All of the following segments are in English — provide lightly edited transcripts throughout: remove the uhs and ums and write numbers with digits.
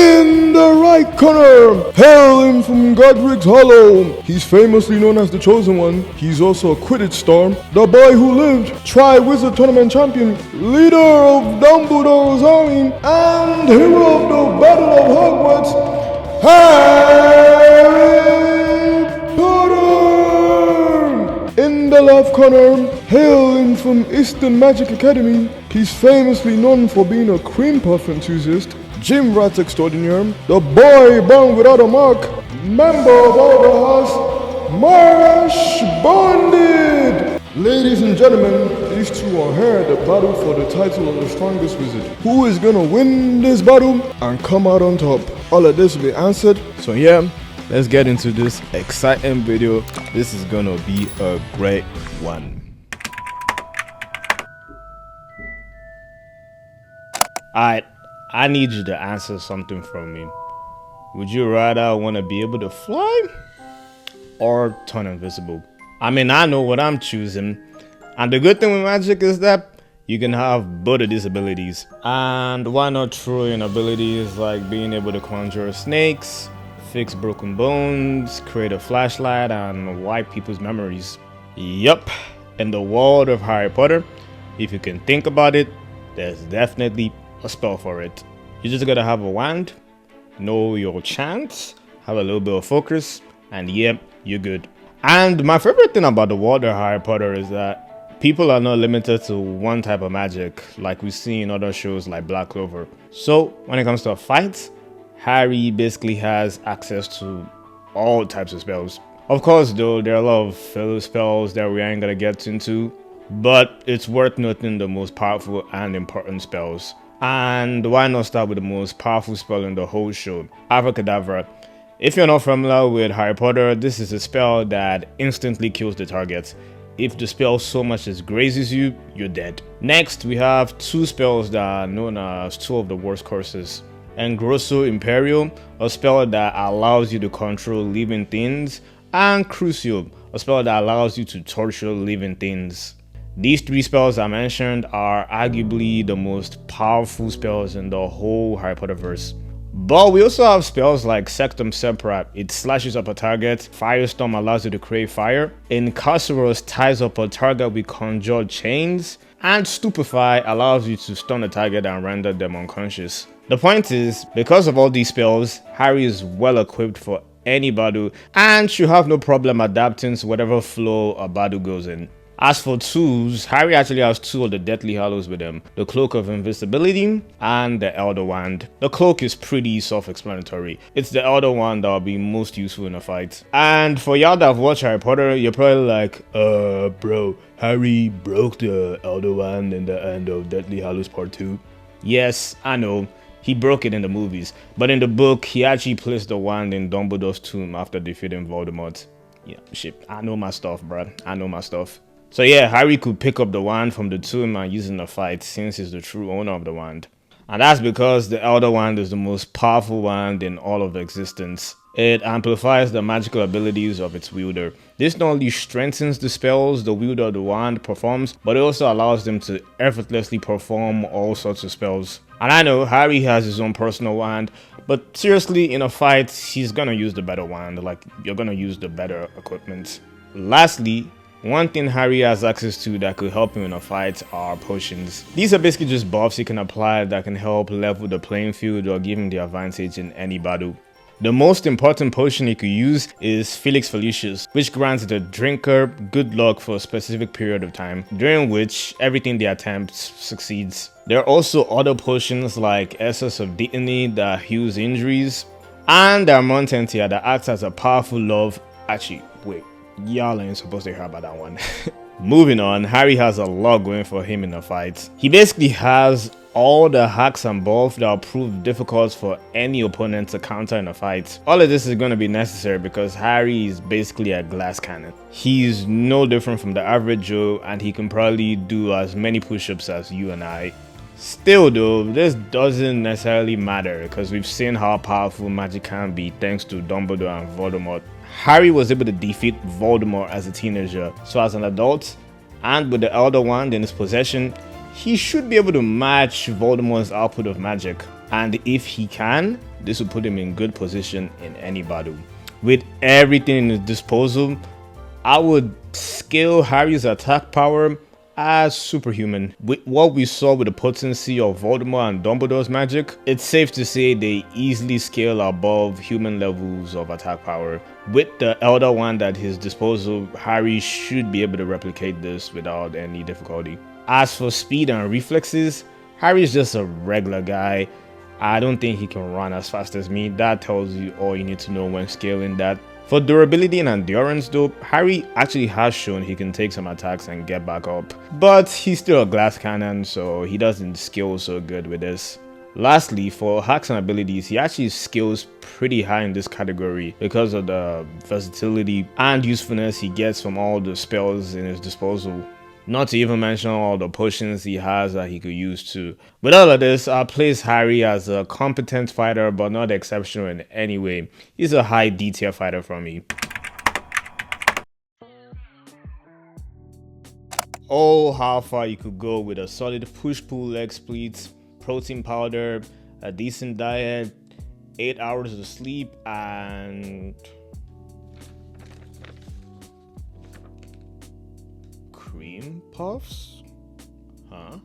In the right corner, hailing from Godric's Hollow, he's famously known as the Chosen One. He's also a Quidditch star, the boy who lived, Tri-Wizard Tournament champion, leader of Dumbledore's army, and hero of the Battle of Hogwarts, Harry Potter! In the left corner, hailing from Eastern Magic Academy, he's famously known for being a cream puff enthusiast, gym rat extraordinaire, the boy born without a mark, member of our house, Marsh Burnedead. Ladies and gentlemen, these two are here at the battle for the title of the strongest wizard. Who is gonna win this battle and come out on top? All of this will be answered. So yeah, let's get into this exciting video. This is gonna be a great one. Alright, I need you to answer something from me. Would you rather want to be able to fly or turn invisible? I mean, I know what I'm choosing. And the good thing with magic is that you can have both of these abilities. And why not throw in abilities like being able to conjure snakes, fix broken bones, create a flashlight, and wipe people's memories? Yup, in the world of Harry Potter, if you can think about it, there's definitely a spell for it. You just gotta have a wand, know your chants, have a little bit of focus, and yep, you're good. And my favorite thing about the world of Harry Potter is that people are not limited to one type of magic like we see in other shows like Black Clover. So when it comes to a fight, Harry basically has access to all types of spells. Of course though, there are a lot of filler spells that we ain't gonna get into, but it's worth noting the most powerful and important spells. And why not start with the most powerful spell in the whole show, Abracadabra. If you're not familiar with Harry Potter, this is a spell that instantly kills the target. If the spell so much as grazes you, you're dead. Next, we have two spells that are known as two of the worst curses. Engrosso Imperio, a spell that allows you to control living things, and Crucio, a spell that allows you to torture living things. These three spells I mentioned are arguably the most powerful spells in the whole Harry Potter verse. But we also have spells like Sectum Sempra, it slashes up a target, Firestorm allows you to create fire, Incarceros ties up a target with conjured chains, and Stupefy allows you to stun a target and render them unconscious. The point is, because of all these spells, Harry is well equipped for any battle and should have no problem adapting to whatever flow a battle goes in. As for tools, Harry actually has two of the Deathly Hallows with him, the Cloak of Invisibility and the Elder Wand. The cloak is pretty self-explanatory. It's the Elder Wand that will be most useful in a fight. And for y'all that have watched Harry Potter, you're probably like, bro, Harry broke the Elder Wand in the end of Deathly Hallows Part 2. Yes, I know, he broke it in the movies, but in the book, he actually placed the wand in Dumbledore's tomb after defeating Voldemort. Yeah, shit, I know my stuff, bruh. I know my stuff. So yeah, Harry could pick up the wand from the tomb and use it in a fight since he's the true owner of the wand. And that's because the Elder Wand is the most powerful wand in all of existence. It amplifies the magical abilities of its wielder. This not only strengthens the spells the wielder of the wand performs, but it also allows them to effortlessly perform all sorts of spells. And I know Harry has his own personal wand, but seriously, in a fight, he's gonna use the better wand, like you're gonna use the better equipment. Lastly, one thing Harry has access to that could help him in a fight are potions. These are basically just buffs he can apply that can help level the playing field or give him the advantage in any battle. The most important potion he could use is Felix Felicis, which grants the drinker good luck for a specific period of time, during which everything they attempt succeeds. There are also other potions like Essence of Dignity that heals injuries, and there are Montentia that acts as a powerful love. Actually, wait. Y'all ain't supposed to hear about that one. Moving on, Harry has a lot going for him in a fight. He basically has all the hacks and buffs that will prove difficult for any opponent to counter in a fight. All of this is going to be necessary because Harry is basically a glass cannon. He's no different from the average Joe, and he can probably do as many push-ups as you and I. Still though, this doesn't necessarily matter because we've seen how powerful magic can be thanks to Dumbledore and Voldemort. Harry was able to defeat Voldemort as a teenager, so as an adult, and with the Elder Wand in his possession, he should be able to match Voldemort's output of magic. And if he can, this will put him in good position in any battle. With everything in his disposal, I would scale Harry's attack power as superhuman. With what we saw with the potency of Voldemort and Dumbledore's magic, it's safe to say they easily scale above human levels of attack power. With the Elder Wand at his disposal, Harry should be able to replicate this without any difficulty. As for speed and reflexes, Harry's just a regular guy. I don't think he can run as fast as me. That tells you all you need to know when scaling that. For durability and endurance though, Harry actually has shown he can take some attacks and get back up. But he's still a glass cannon, so he doesn't scale so good with this. Lastly, for hacks and abilities, he actually scales pretty high in this category because of the versatility and usefulness he gets from all the spells in his disposal. Not to even mention all the potions he has that he could use too. With all of this, I place Harry as a competent fighter but not exceptional in any way. He's a high D tier fighter for me. Oh, how far you could go with a solid push-pull leg split, protein powder, a decent diet, 8 hours of sleep, and cream puffs? Huh?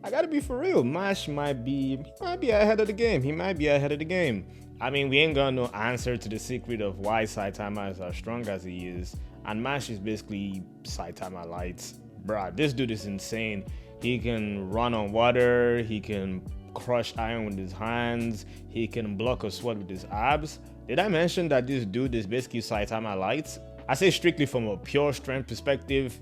I gotta be for real. Mash might be ahead of the game. He might be ahead of the game. I mean, we ain't got no answer to the secret of why Saitama is as strong as he is. And Mash is basically Saitama light. Bruh, this dude is insane. He can run on water. He can crush iron with his hands. He can block a sword with his abs. Did I mention that this dude is basically Saitama light? I say strictly from a pure strength perspective,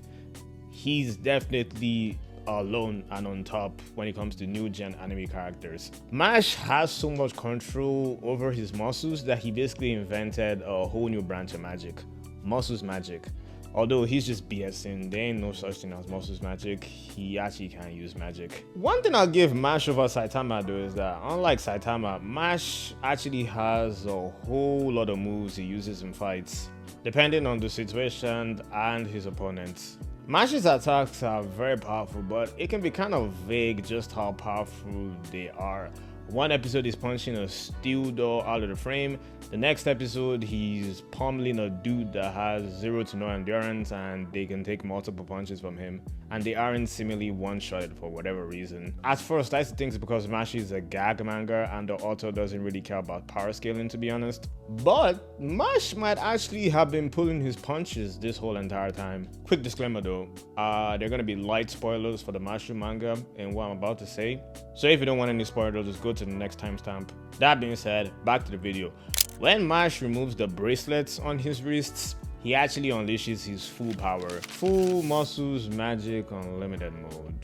he's definitely alone and on top when it comes to new gen anime characters. Mash has so much control over his muscles that he basically invented a whole new branch of magic, muscles magic. Although he's just BSing, there ain't no such thing as muscles magic. He actually can't use magic. One thing I'll give Mash over Saitama though is that unlike Saitama, Mash actually has a whole lot of moves he uses in fights, depending on the situation and his opponents. Mash's attacks are very powerful, but it can be kind of vague just how powerful they are. One episode he's punching a steel door out of the frame. The next episode he's pummeling a dude that has 0 to no endurance and they can take multiple punches from him. And they aren't seemingly one-shotted for whatever reason. At first I used to think it's because Mash is a gag manga and the author doesn't really care about power scaling, to be honest. But Mash might actually have been pulling his punches this whole entire time. Quick disclaimer though, there are gonna be light spoilers for the Mashu manga and what I'm about to say. So if you don't want any spoilers, just go to the next timestamp. That being said, back to the video. When Mash removes the bracelets on his wrists, he actually unleashes his full power. Full Muscles Magic Unlimited mode.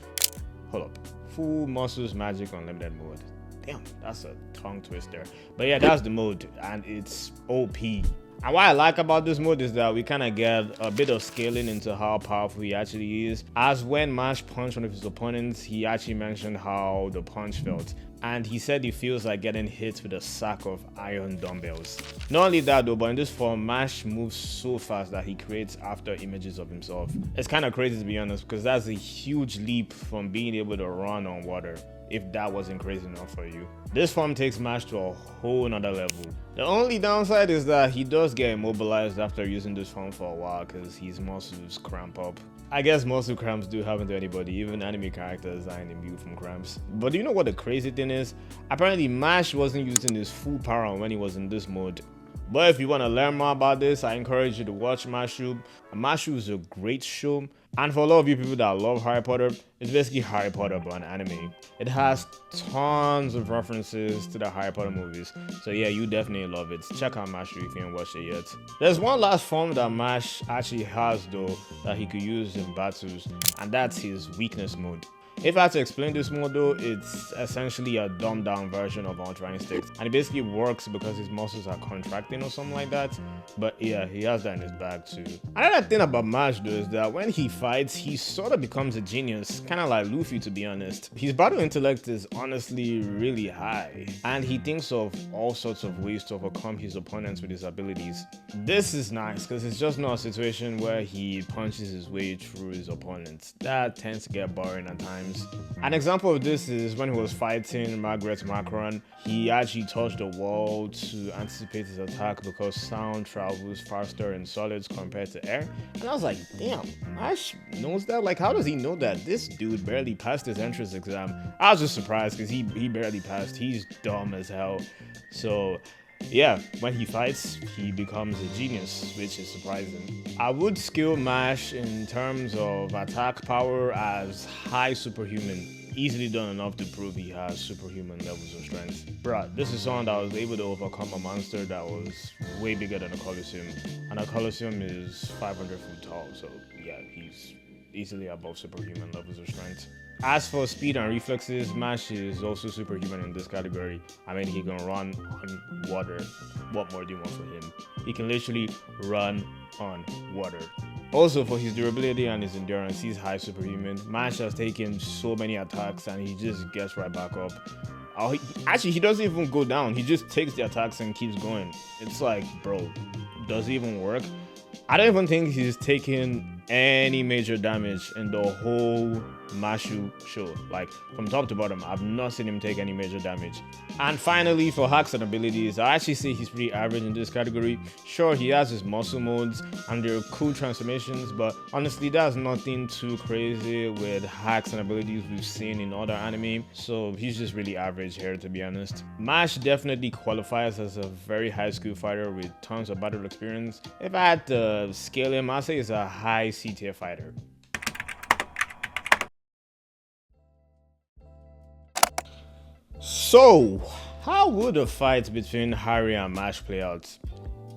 Hold up. Full Muscles Magic Unlimited mode. Damn, that's a tongue twister. But yeah, that's the mode and it's OP. And what I like about this mode is that we kind of get a bit of scaling into how powerful he actually is. As when Mash punched one of his opponents, he actually mentioned how the punch felt. And he said he feels like getting hit with a sack of iron dumbbells. Not only that though, but in this form, Mash moves so fast that he creates after images of himself. It's kind of crazy to be honest, because that's a huge leap from being able to run on water, if that wasn't crazy enough for you. This form takes Mash to a whole nother level. The only downside is that he does get immobilized after using this form for a while because his muscles cramp up. I guess muscle cramps do happen to anybody, even anime characters aren't immune from cramps. But do you know what the crazy thing is? Apparently Mash wasn't using his full power when he was in this mode. But if you want to learn more about this, I encourage you to watch Mashu. Mashu is a great show. And for a lot of you people that love Harry Potter, it's basically Harry Potter but an anime. It has tons of references to the Harry Potter movies. So yeah, you definitely love it. Check out Mashu if you haven't watched it yet. There's one last form that Mash actually has though that he could use in battles, and that's his weakness mode. If I had to explain this mode though, it's essentially a dumbed down version of Ultra Instinct, and it basically works because his muscles are contracting or something like that. But yeah, he has that in his bag too. Another thing about Mash though is that when he fights, he sort of becomes a genius, kind of like Luffy to be honest. His battle intellect is honestly really high, and he thinks of all sorts of ways to overcome his opponents with his abilities. This is nice because it's just not a situation where he punches his way through his opponents. That tends to get boring at times. times. An example of this is when he was fighting Margaret Macron. He actually touched the wall to anticipate his attack because sound travels faster in solids compared to air. And I was like, damn, Ash knows that? Like, how does he know that? This dude barely passed his entrance exam. I was just surprised because he barely passed. He's dumb as hell. So yeah, when he fights, he becomes a genius, which is surprising. I would skill Mash in terms of attack power as high superhuman. Easily done enough to prove he has superhuman levels of strength. Bruh, this is someone that was able to overcome a monster that was way bigger than a Colosseum. And a Colosseum is 500 feet tall, so yeah, he's easily above superhuman levels of strength. As for speed and reflexes, Mash is also superhuman in this category. I mean, he can run on water. What more do you want from him? He can literally run on water. Also, for his durability and his endurance, he's high superhuman. Mash has taken so many attacks and he just gets right back up. Actually, he doesn't even go down. He just takes the attacks and keeps going. It's like, bro, does it even work? I don't even think he's taken any major damage in the whole Mashu show. Like, from top to bottom, I've not seen him take any major damage. And finally, for hacks and abilities, I actually say he's pretty average in this category. Sure, he has his muscle modes and they're cool transformations, but honestly, that's nothing too crazy with hacks and abilities we've seen in other anime, so he's just really average here, to be honest. Mash definitely qualifies as a very high skill fighter with tons of battle experience. If I had to scale him, I'd say he's a high C tier fighter. So, how would a fight between Harry and Mash play out?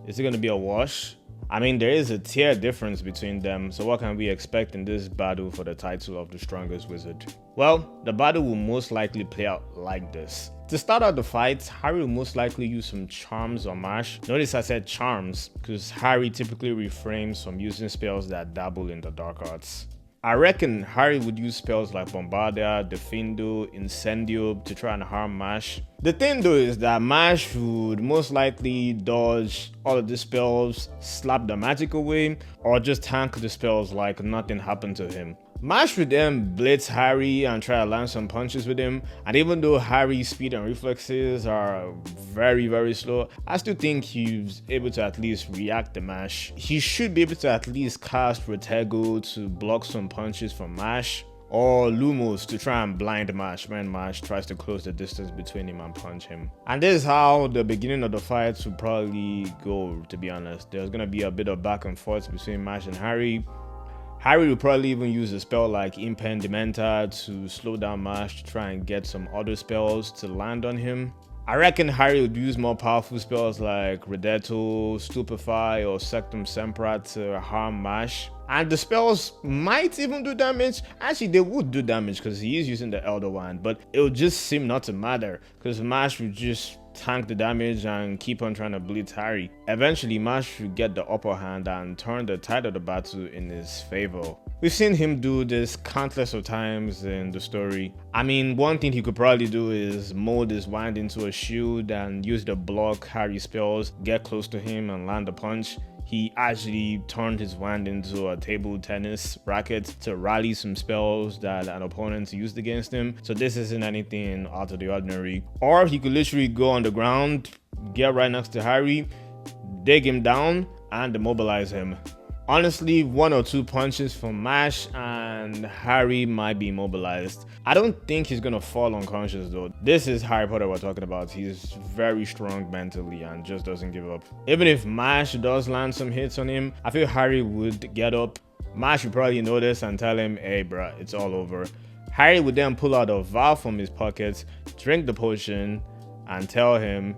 Is it going to be a wash? I mean, there is a tier difference between them, so what can we expect in this battle for the title of the strongest wizard? Well, the battle will most likely play out like this. To start out the fight, Harry will most likely use some charms on Mash. Notice I said charms, because Harry typically refrains from using spells that dabble in the dark arts. I reckon Harry would use spells like Bombardia, Defindo, Incendio to try and harm Mash. The thing though is that Mash would most likely dodge all of the spells, slap the magic away, or just tank the spells like nothing happened to him. Mash would then blitz Harry and try to land some punches with him, and even though Harry's speed and reflexes are very slow, I still think he's able to at least react to Mash. He should be able to at least cast Rotego to block some punches from Mash, or Lumos to try and blind Mash when Mash tries to close the distance between him and punch him. And this is how the beginning of the fight will probably go, to be honest. There's gonna be a bit of back and forth between Mash and Harry. Harry will probably even use a spell like Impedimenta to slow down Mash to try and get some other spells to land on him. I reckon Harry would use more powerful spells like Redetto, Stupefy, or Sectum Sempra to harm Mash. And the spells might even do damage. Actually, they would do damage because he is using the Elder Wand, but it would just seem not to matter because Mash would just tank the damage and keep on trying to blitz Harry. Eventually, Mash would get the upper hand and turn the tide of the battle in his favor. We've seen him do this countless of times in the story. I mean, one thing he could probably do is mold his wand into a shield and use the block Harry's spells, get close to him and land a punch. He actually turned his wand into a table tennis racket to rally some spells that an opponent used against him. So this isn't anything out of the ordinary. Or he could literally go on the ground, get right next to Harry, dig him down, and immobilize him. Honestly, one or two punches from Mash and Harry might be immobilized. I don't think he's gonna fall unconscious though. This is Harry Potter we're talking about. He's very strong mentally and just doesn't give up. Even if Mash does land some hits on him, I feel Harry would get up. Mash would probably notice and tell him, hey bruh, it's all over. Harry would then pull out a vial from his pocket, drink the potion, and tell him,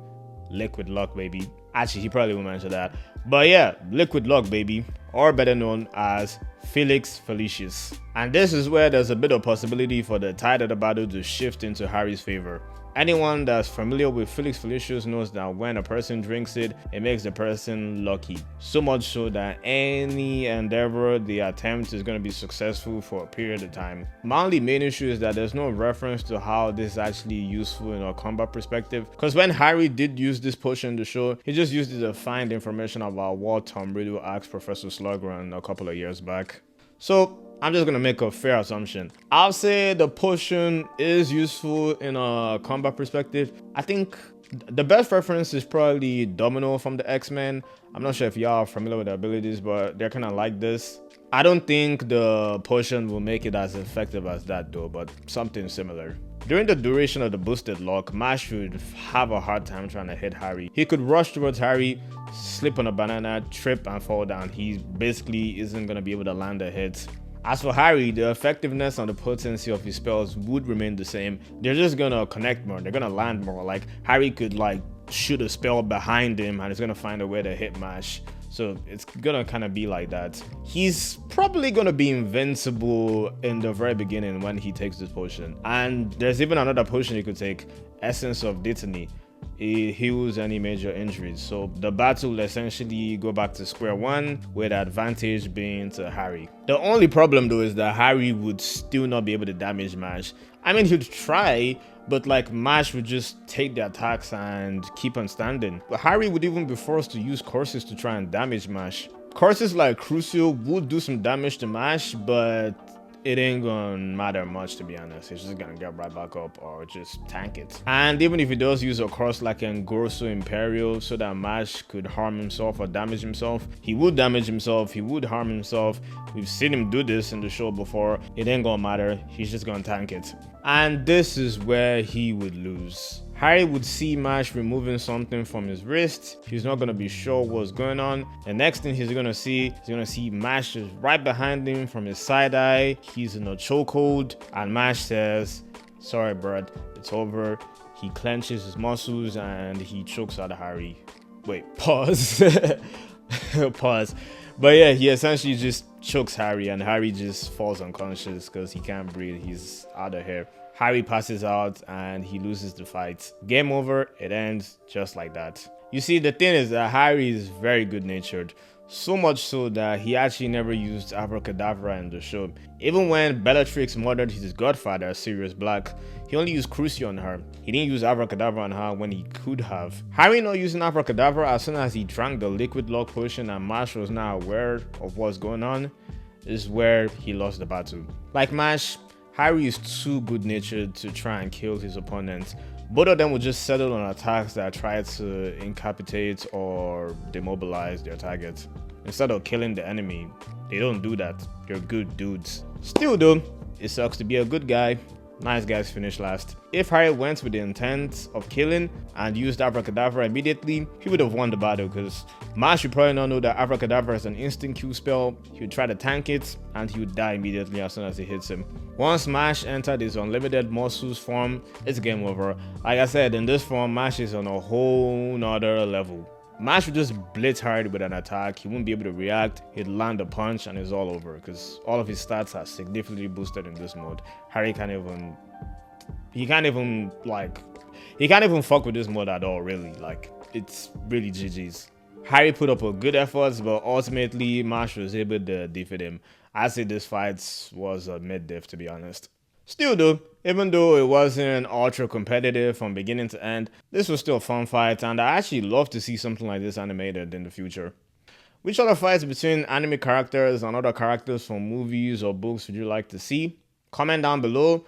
liquid luck baby. Actually, he probably won't mention that. But yeah, liquid luck baby, or better known as Felix Felicius. And this is where there's a bit of possibility for the tide of the battle to shift into Harry's favor. Anyone that's familiar with Felix Felicius knows that when a person drinks it, it makes the person lucky. So much so that any endeavor they attempt is going to be successful for a period of time. My only main issue is that there's no reference to how this is actually useful in a combat perspective. Because when Harry did use this potion in the show, he just used it to find information about what Tom Riddle asked Professor Slughorn a couple of years back. So I'm just gonna make a fair assumption. I'll say the potion is useful in a combat perspective. I think the best reference is probably Domino from the X-Men. I'm not sure if y'all are familiar with the abilities, but they're kind of like this. I don't think the potion will make it as effective as that though, but something similar. During the duration of the boosted lock, Mash would have a hard time trying to hit Harry. He could rush towards Harry, slip on a banana, trip and fall down. He basically isn't going to be able to land a hit. As for Harry, the effectiveness and the potency of his spells would remain the same. They're just going to connect more. They're going to land more. Like Harry could like shoot a spell behind him and it's going to find a way to hit Mash. So it's gonna kind of be like that. He's probably gonna be invincible in the very beginning when he takes this potion. And there's even another potion you could take, Essence of Dittany. It heals any major injuries. So the battle will essentially go back to square one, with the advantage being to Harry. The only problem though is that Harry would still not be able to damage Mash. I mean, he'd try, but like Mash would just take the attacks and keep on standing. But Harry would even be forced to use curses to try and damage Mash. Curses like Crucial would do some damage to Mash, but it ain't gonna matter much, to be honest. It's just gonna get right back up or just tank it. And even if he does use a curse like Engrosso Imperial so that Mash could harm himself or damage himself, he would damage himself, he would harm himself. We've seen him do this in the show before. It ain't gonna matter, he's just gonna tank it. And this is where he would lose. Harry would see Mash removing something from his wrist. He's not gonna be sure what's going on. The next thing he's gonna see Mash is right behind him from his side eye. He's in a chokehold, and Mash says, "Sorry, bud, it's over." He clenches his muscles and he chokes out Harry. Wait, pause. Pause. But yeah, he essentially just chokes Harry, and Harry just falls unconscious because he can't breathe. He's out of here. Harry passes out and he loses the fight. Game over, it ends just like that. You see, the thing is that Harry is very good-natured. So much so that he actually never used Abracadabra in the show. Even when Bellatrix murdered his godfather, Sirius Black, he only used Crucio on her. He didn't use Abracadabra on her when he could have. Harry not using Abracadabra as soon as he drank the liquid lock potion and Mash was now aware of what's going on is where he lost the battle. Like Mash, Harry is too good-natured to try and kill his opponent. Both of them would just settle on attacks that try to incapacitate or demobilize their target. Instead of killing the enemy, they don't do that. They're good dudes. Still though, it sucks to be a good guy. Nice guys finish last. If Harry went with the intent of killing and used Abracadabra immediately, he would have won the battle because Mash would probably not know that Abracadabra is an instant Q spell. He would try to tank it and he would die immediately as soon as it hits him. Once Mash entered his unlimited muscles form, it's game over. Like I said, in this form, Mash is on a whole nother level. Mash would just blitz Harry with an attack. He wouldn't be able to react. He'd land a punch and it's all over because all of his stats are significantly boosted in this mode. Harry can't even fuck with this mode at all, really. Like, it's really GG's. Harry put up a good effort, but ultimately Mash was able to defeat him. I'd say this fight was a mid-diff, to be honest. Still though, even though it wasn't ultra competitive from beginning to end, this was still a fun fight and I actually love to see something like this animated in the future. Which other fights between anime characters and other characters from movies or books would you like to see? Comment down below.